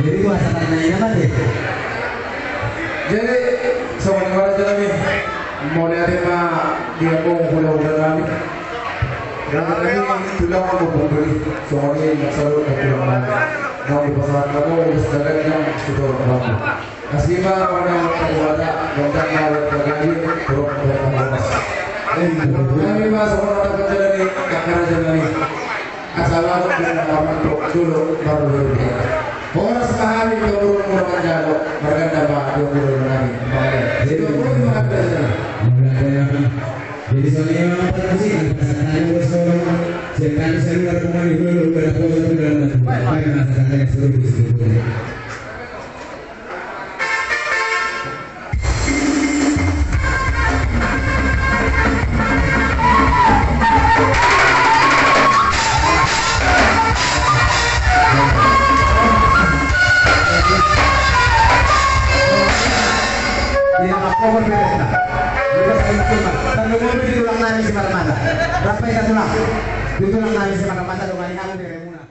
Jadi kuasa tanahnya apa deh? Jadi semuanya kami mau lihat dia mau udah kami. Dan kami tulang aku beli semuanya yang selalu kekurangan. Kami pasangan kamu sedang yang sudah kamu. Aslinya orang terbuat tentang hal terjadi buruk bertambah. Kami masuk orang kerja dari kakak jadi asal untuk dulu baru berbicara. Orang sekali turun kurang jago mereka dapat 20 lagi. Jadi pun mengambil. Jadi soalnya apa sih? Tanya bos jangan seluar kemana dulu berapa waktu dalam apa yang masalahnya seluruh disebutnya. Berapa yang tulang? Itu tulang nangis di mana-mana, rumah ini kamu di Remuna.